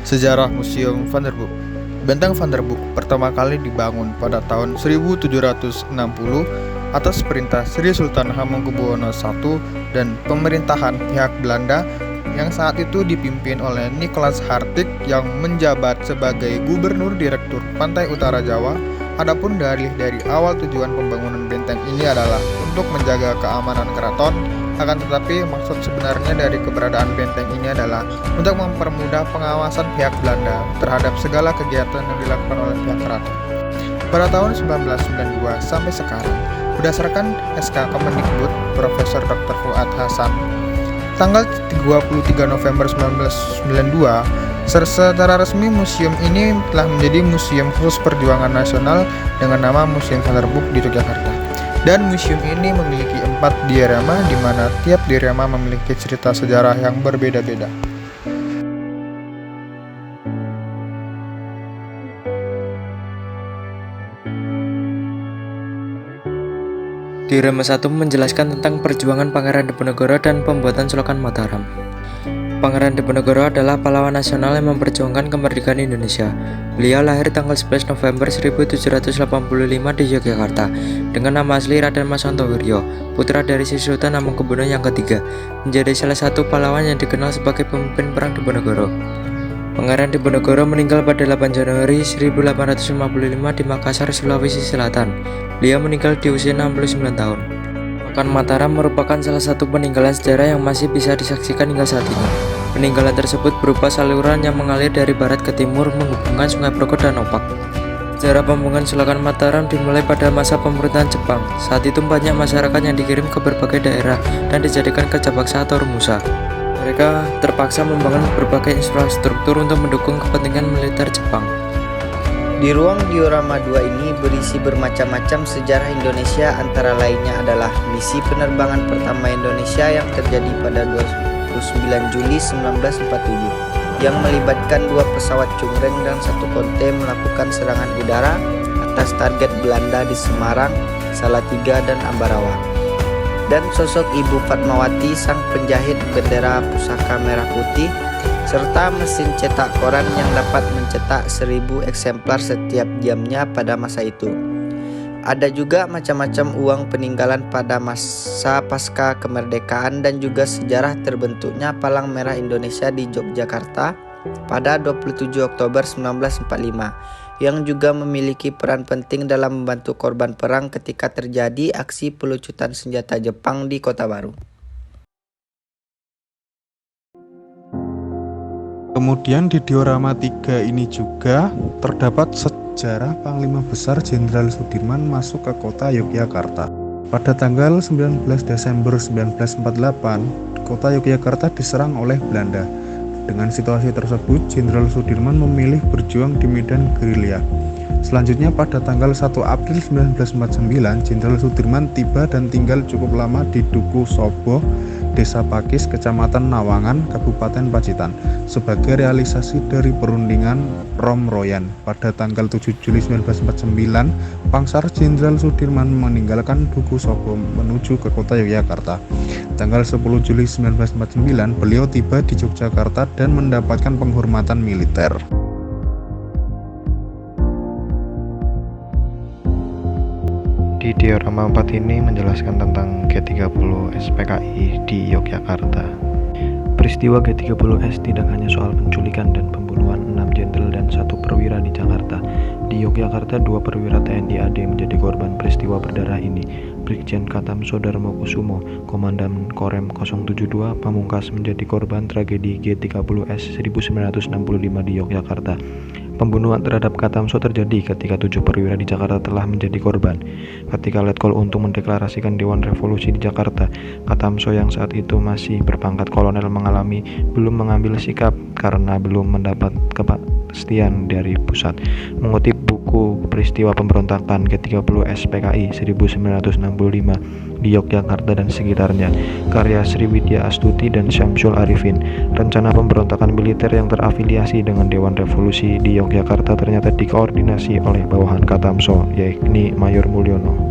Sejarah Museum Van der Burg. Benteng Van der Burg pertama kali dibangun pada tahun 1760 atas perintah Sri Sultan Hamengkubuwono I dan pemerintahan pihak Belanda yang saat itu dipimpin oleh Nicholas Hartig yang menjabat sebagai Gubernur Direktur Pantai Utara Jawa. Adapun dari awal tujuan pembangunan benteng ini adalah untuk menjaga keamanan keraton. Akan tetapi maksud sebenarnya dari keberadaan benteng ini adalah untuk mempermudah pengawasan pihak Belanda terhadap segala kegiatan yang dilakukan oleh pihak keraton. Pada tahun 1992 sampai sekarang, berdasarkan SK Kemendikbud Profesor Dr. Fuad Hasan, tanggal 23 November 1992, secara resmi museum ini telah menjadi museum khusus perjuangan nasional dengan nama Museum Van der Burg di Yogyakarta. Dan museum ini memiliki 4 diorama di mana tiap diorama memiliki cerita sejarah yang berbeda-beda. Diorama 1 menjelaskan tentang perjuangan Pangeran Diponegoro dan pembuatan Selokan Mataram. Pangeran Diponegoro adalah pahlawan nasional yang memperjuangkan kemerdekaan Indonesia. Beliau lahir tanggal 11 November 1785 di Yogyakarta dengan nama asli Raden Mas Santowiryo, putra dari Sri Sultan Hamengkubuwono yang ketiga, menjadi salah satu pahlawan yang dikenal sebagai pemimpin perang Diponegoro. Pangeran Diponegoro meninggal pada 8 Januari 1855 di Makassar, Sulawesi Selatan. Beliau meninggal di usia 69 tahun. Selokan Mataram merupakan salah satu peninggalan sejarah yang masih bisa disaksikan hingga saat ini. Peninggalan tersebut berupa saluran yang mengalir dari barat ke timur menghubungkan Sungai Proko dan Opak. Sejarah pembangunan Selokan Mataram dimulai pada masa pemerintahan Jepang. Saat itu banyak masyarakat yang dikirim ke berbagai daerah dan dijadikan kerja paksa atau rumusa. Mereka terpaksa membangun berbagai infrastruktur untuk mendukung kepentingan militer Jepang. Di ruang diorama 2 ini berisi bermacam-macam sejarah Indonesia, antara lainnya adalah misi penerbangan pertama Indonesia yang terjadi pada 29 Juli 1947 yang melibatkan 2 pesawat Cungreng dan 1 konte melakukan serangan udara atas target Belanda di Semarang, Salatiga, dan Ambarawa. Dan sosok Ibu Fatmawati, sang penjahit bendera pusaka merah putih, serta mesin cetak koran yang dapat mencetak 1000 eksemplar setiap jamnya pada masa itu. Ada juga macam-macam uang peninggalan pada masa pasca kemerdekaan dan juga sejarah terbentuknya Palang Merah Indonesia di Yogyakarta pada 27 Oktober 1945 yang juga memiliki peran penting dalam membantu korban perang ketika terjadi aksi pelucutan senjata Jepang di Kota Baru. Kemudian di diorama 3 ini juga terdapat sejarah Panglima Besar Jenderal Sudirman masuk ke kota Yogyakarta. Pada tanggal 19 Desember 1948, kota Yogyakarta diserang oleh Belanda. Dengan situasi tersebut, Jenderal Sudirman memilih berjuang di medan gerilya. Selanjutnya pada tanggal 1 April 1949, Jenderal Sudirman tiba dan tinggal cukup lama di Duku Sobo, Desa Pakis, Kecamatan Nawangan, Kabupaten Pacitan, sebagai realisasi dari perundingan Romroyan. Pada tanggal 7 Juli 1949, Pangsar Jenderal Sudirman meninggalkan Duku Sobo menuju ke kota Yogyakarta. Tanggal 10 Juli 1949, beliau tiba di Yogyakarta dan mendapatkan penghormatan militer. Di diorama 4 ini menjelaskan tentang G30 SPKI di Yogyakarta. Peristiwa G30S tidak hanya soal penculikan dan pembunuhan 6 jenderal dan 1 perwira di Jakarta. Di Yogyakarta, 2 perwira TNI AD menjadi korban peristiwa berdarah ini. Brigjen Katamso Darmokusumo, Komandan Korem 072 Pamungkas menjadi korban tragedi G30S 1965 di Yogyakarta. Pembunuhan terhadap Katamso terjadi ketika 7 perwira di Jakarta telah menjadi korban. Ketika Letkol Untung mendeklarasikan Dewan Revolusi di Jakarta, Katamso yang saat itu masih berpangkat kolonel belum mengambil sikap karena belum mendapat kepastian dari pusat. Mengutip buku Peristiwa Pemberontakan G30 SPKI 1965 di Yogyakarta dan sekitarnya, karya Sriwidya Astuti dan Syamsul Arifin, rencana pemberontakan militer yang terafiliasi dengan Dewan Revolusi di Yogyakarta ternyata dikoordinasi oleh bawahan Katamso, yakni Mayor Mulyono.